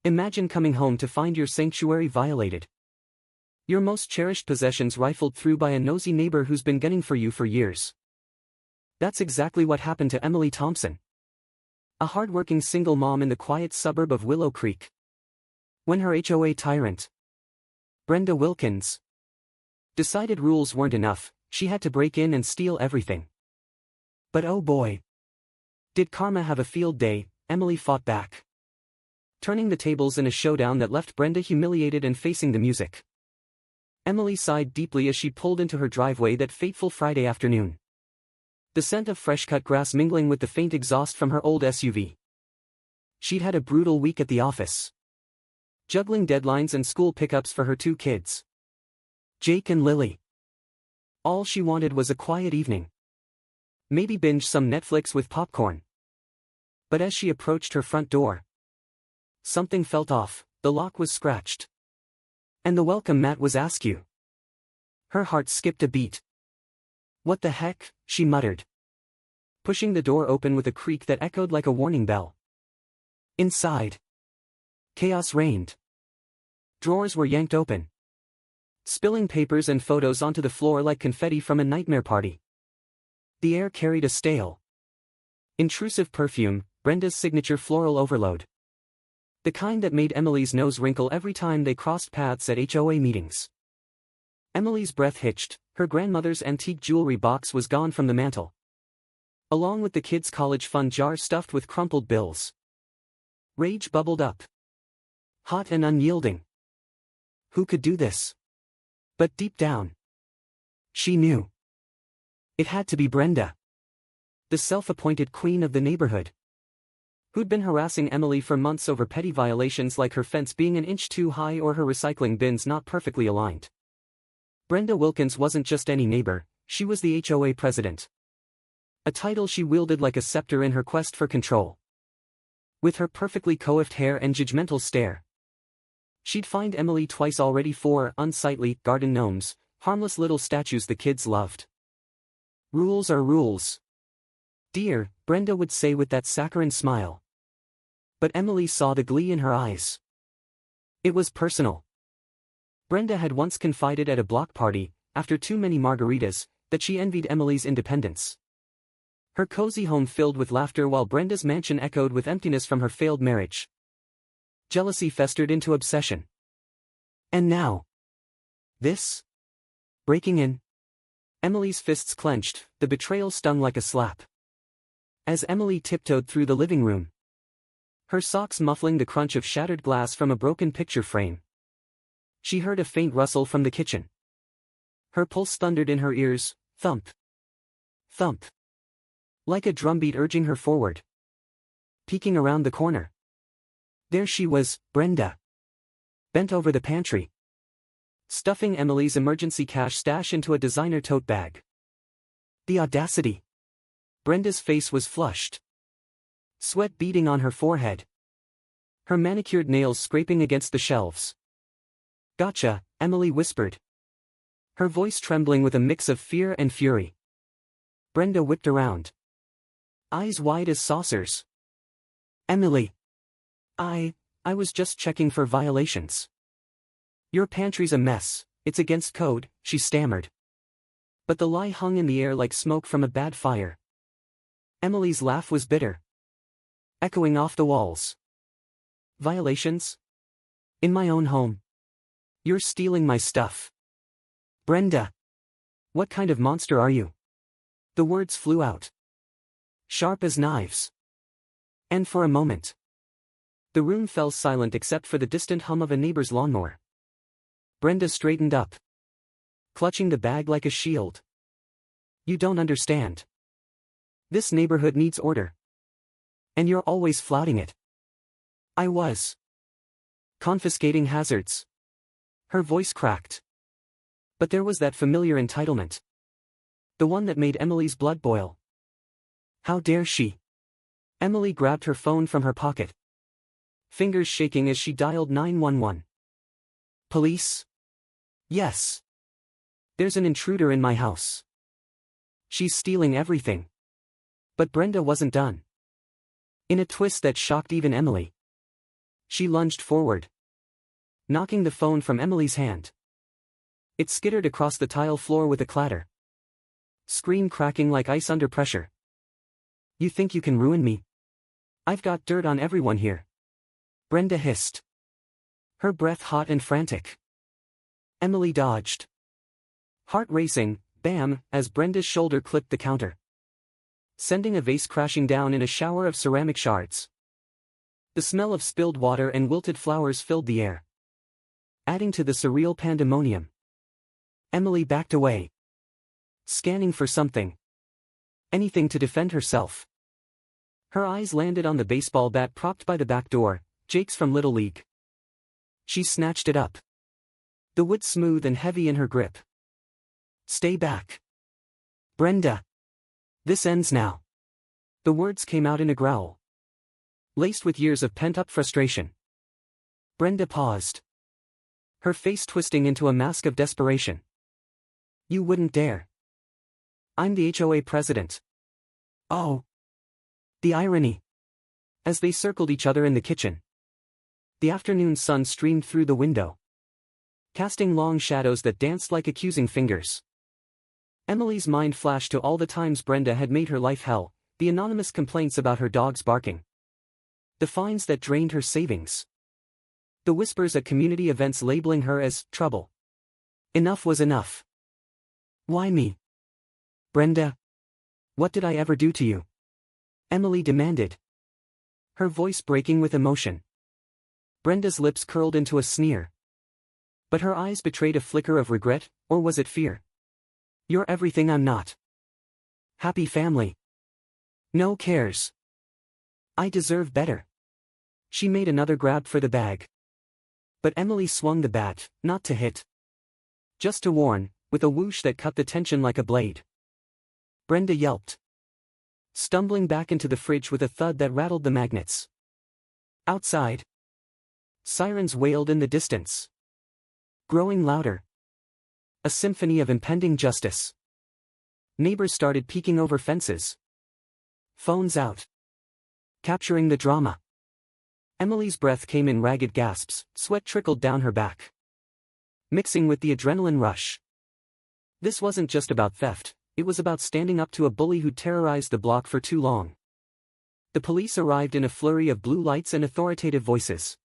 Imagine coming home to find your sanctuary violated. Your most cherished possessions rifled through by a nosy neighbor who's been gunning for you for years. That's exactly what happened to Emily Thompson, a hard-working single mom in the quiet suburb of Willow Creek. When her HOA tyrant, Brenda Wilkins, decided rules weren't enough, she had to break in and steal everything. But oh boy, did karma have a field day. Emily fought back, turning the tables in a showdown that left Brenda humiliated and facing the music. Emily sighed deeply as she pulled into her driveway that fateful Friday afternoon, the scent of fresh-cut grass mingling with the faint exhaust from her old SUV. She'd had a brutal week at the office, juggling deadlines and school pickups for her two kids, Jake and Lily. All she wanted was a quiet evening. Maybe binge some Netflix with popcorn. But as she approached her front door, something felt off. The lock was scratched, and the welcome mat was askew. Her heart skipped a beat. What the heck, she muttered, pushing the door open with a creak that echoed like a warning bell. Inside, chaos reigned. Drawers were yanked open, spilling papers and photos onto the floor like confetti from a nightmare party. The air carried a stale, intrusive perfume, Brenda's signature floral overload. The kind that made Emily's nose wrinkle every time they crossed paths at HOA meetings. Emily's breath hitched. Her grandmother's antique jewelry box was gone from the mantel, along with the kids' college fund jar stuffed with crumpled bills. Rage bubbled up, hot and unyielding. Who could do this? But deep down, she knew. It had to be Brenda, the self-appointed queen of the neighborhood, who'd been harassing Emily for months over petty violations like her fence being an inch too high or her recycling bins not perfectly aligned. Brenda Wilkins wasn't just any neighbor, she was the HOA president, a title she wielded like a scepter in her quest for control. With her perfectly coiffed hair and judgmental stare, she'd fined Emily twice already for unsightly garden gnomes, harmless little statues the kids loved. Rules are rules, dear, Brenda would say with that saccharine smile. But Emily saw the glee in her eyes. It was personal. Brenda had once confided at a block party, after too many margaritas, that she envied Emily's independence. Her cozy home filled with laughter while Brenda's mansion echoed with emptiness from her failed marriage. Jealousy festered into obsession. And now, this? Breaking in? Emily's fists clenched, the betrayal stung like a slap. As Emily tiptoed through the living room, her socks muffling the crunch of shattered glass from a broken picture frame, she heard a faint rustle from the kitchen. Her pulse thundered in her ears, thump, thump, like a drumbeat urging her forward. Peeking around the corner, there she was, Brenda, bent over the pantry, stuffing Emily's emergency cash stash into a designer tote bag. The audacity! Brenda's face was flushed, sweat beading on her forehead, her manicured nails scraping against the shelves. Gotcha, Emily whispered, her voice trembling with a mix of fear and fury. Brenda whipped around, eyes wide as saucers. Emily, I was just checking for violations. Your pantry's a mess, it's against code, she stammered. But the lie hung in the air like smoke from a bad fire. Emily's laugh was bitter, echoing off the walls. Violations? In my own home? You're stealing my stuff. Brenda! What kind of monster are you? The words flew out, sharp as knives. And for a moment, the room fell silent except for the distant hum of a neighbor's lawnmower. Brenda straightened up, clutching the bag like a shield. You don't understand. This neighborhood needs order. And you're always flouting it. I was confiscating hazards. Her voice cracked. But there was that familiar entitlement. The one that made Emily's blood boil. How dare she? Emily grabbed her phone from her pocket, fingers shaking as she dialed 911. Police? Yes. There's an intruder in my house. She's stealing everything. But Brenda wasn't done. In a twist that shocked even Emily, She lunged forward, knocking the phone from Emily's hand. It skittered across the tile floor with a clatter. Screen cracking like ice under pressure. "You think you can ruin me? I've got dirt on everyone here," Brenda hissed, her breath hot and frantic. Emily dodged, heart racing, bam, as Brenda's shoulder clipped the counter, sending a vase crashing down in a shower of ceramic shards. The smell of spilled water and wilted flowers filled the air, adding to the surreal pandemonium. Emily backed away, scanning for something. Anything to defend herself. Her eyes landed on the baseball bat propped by the back door, Jake's from Little League. She snatched it up, the wood smooth and heavy in her grip. "Stay back, Brenda. This ends now." The words came out in a growl, laced with years of pent-up frustration. Brenda paused, her face twisting into a mask of desperation. "You wouldn't dare. I'm the HOA president." "Oh." The irony. As they circled each other in the kitchen, the afternoon sun streamed through the window, casting long shadows that danced like accusing fingers. Emily's mind flashed to all the times Brenda had made her life hell, the anonymous complaints about her dogs barking, the fines that drained her savings, the whispers at community events labeling her as trouble. Enough was enough. "Why me? Brenda? What did I ever do to you?" Emily demanded, her voice breaking with emotion. Brenda's lips curled into a sneer, but her eyes betrayed a flicker of regret, or was it fear? "You're everything I'm not. Happy family. No cares. I deserve better." She made another grab for the bag, but Emily swung the bat, not to hit, just to warn, with a whoosh that cut the tension like a blade. Brenda yelped, stumbling back into the fridge with a thud that rattled the magnets. Outside, sirens wailed in the distance, growing louder. A symphony of impending justice. Neighbors started peeking over fences, phones out, capturing the drama. Emily's breath came in ragged gasps, sweat trickled down her back, mixing with the adrenaline rush. This wasn't just about theft, it was about standing up to a bully who terrorized the block for too long. The police arrived in a flurry of blue lights and authoritative voices.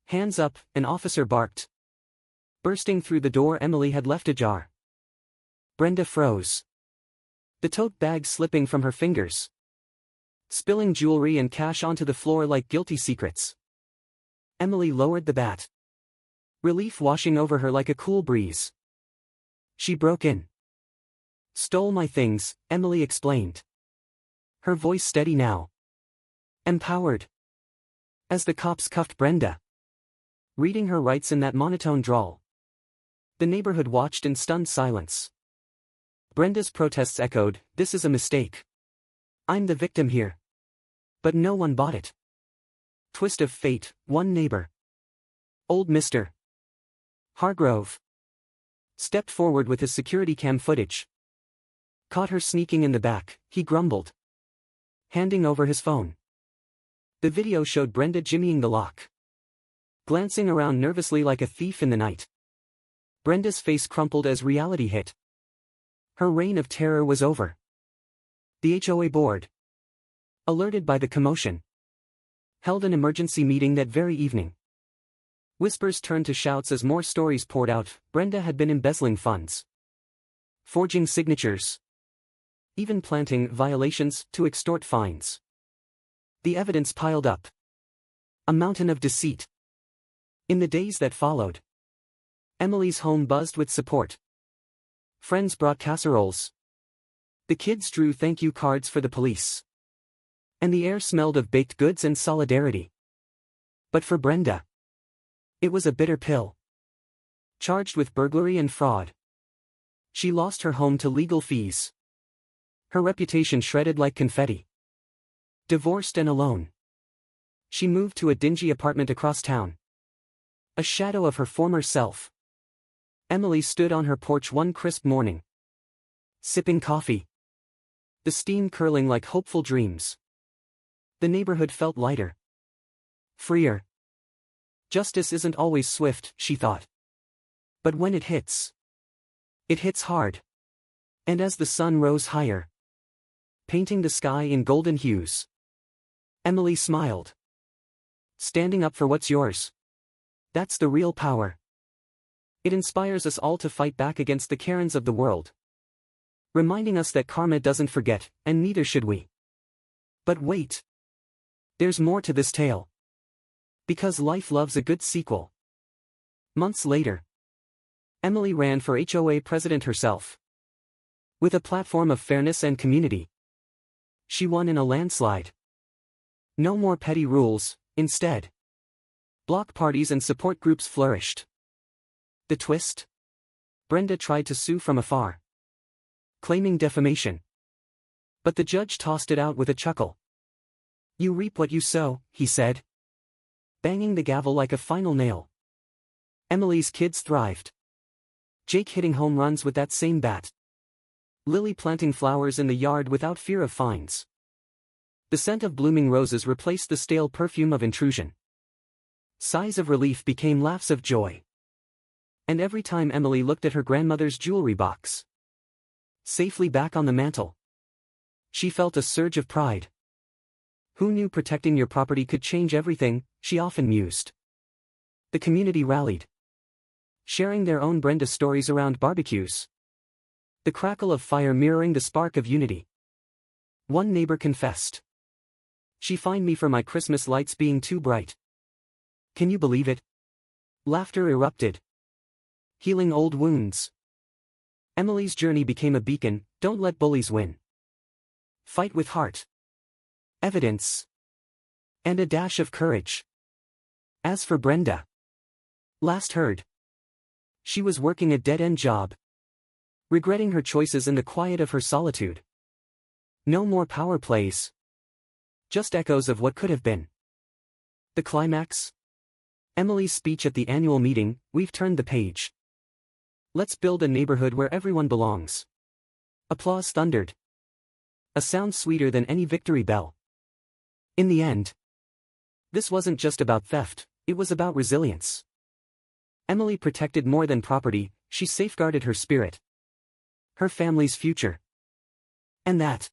"Hands up," an officer barked, bursting through the door Emily had left ajar. Brenda froze, the tote bag slipping from her fingers, spilling jewelry and cash onto the floor like guilty secrets. Emily lowered the bat, relief washing over her like a cool breeze. She broke in. "Stole my things," Emily explained, her voice steady now, empowered. As the cops cuffed Brenda, reading her rights in that monotone drawl, the neighborhood watched in stunned silence. Brenda's protests echoed, "This is a mistake. I'm the victim here." But no one bought it. Twist of fate, one neighbor, old Mr. Hargrove, stepped forward with his security cam footage. Caught her sneaking in the back, he grumbled, handing over his phone. The video showed Brenda jimmying the lock, glancing around nervously like a thief in the night. Brenda's face crumpled as reality hit. Her reign of terror was over. The HOA board, alerted by the commotion, held an emergency meeting that very evening. Whispers turned to shouts as more stories poured out. Brenda had been embezzling funds, forging signatures, even planting violations to extort fines. The evidence piled up, a mountain of deceit. In the days that followed, Emily's home buzzed with support. Friends brought casseroles, the kids drew thank you cards for the police, and the air smelled of baked goods and solidarity. But for Brenda, it was a bitter pill. Charged with burglary and fraud, she lost her home to legal fees, her reputation shredded like confetti. Divorced and alone, she moved to a dingy apartment across town, a shadow of her former self. Emily stood on her porch one crisp morning, sipping coffee, the steam curling like hopeful dreams. The neighborhood felt lighter, freer. Justice isn't always swift, she thought. But when it hits hard. And as the sun rose higher, painting the sky in golden hues, Emily smiled. Standing up for what's yours. That's the real power. It inspires us all to fight back against the Karens of the world, reminding us that karma doesn't forget, and neither should we. But wait. There's more to this tale. Because life loves a good sequel. Months later, Emily ran for HOA president herself. With a platform of fairness and community. She won in a landslide. No more petty rules, instead. Block parties and support groups flourished. The twist? Brenda tried to sue from afar, claiming defamation. But the judge tossed it out with a chuckle. You reap what you sow, he said, banging the gavel like a final nail. Emily's kids thrived. Jake hitting home runs with that same bat. Lily planting flowers in the yard without fear of fines. The scent of blooming roses replaced the stale perfume of intrusion. Sighs of relief became laughs of joy. And every time Emily looked at her grandmother's jewelry box, safely back on the mantel, she felt a surge of pride. Who knew protecting your property could change everything, she often mused. The community rallied, sharing their own Brenda stories around barbecues. The crackle of fire mirroring the spark of unity. One neighbor confessed. She fined me for my Christmas lights being too bright. Can you believe it? Laughter erupted, healing old wounds. Emily's journey became a beacon. Don't let bullies win. Fight with heart, evidence, and a dash of courage. As for Brenda, last heard, she was working a dead-end job, regretting her choices in the quiet of her solitude. No more power plays, just echoes of what could have been. The climax? Emily's speech at the annual meeting. We've turned the page. Let's build a neighborhood where everyone belongs. Applause thundered. A sound sweeter than any victory bell. In the end, this wasn't just about theft, it was about resilience. Emily protected more than property, she safeguarded her spirit, her family's future. And that,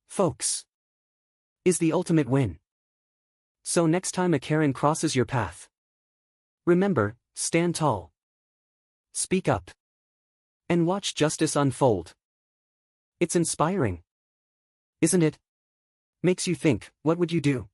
folks, is the ultimate win. So next time a Karen crosses your path, remember, stand tall, speak up, and watch justice unfold. It's inspiring, isn't it? Makes you think, what would you do?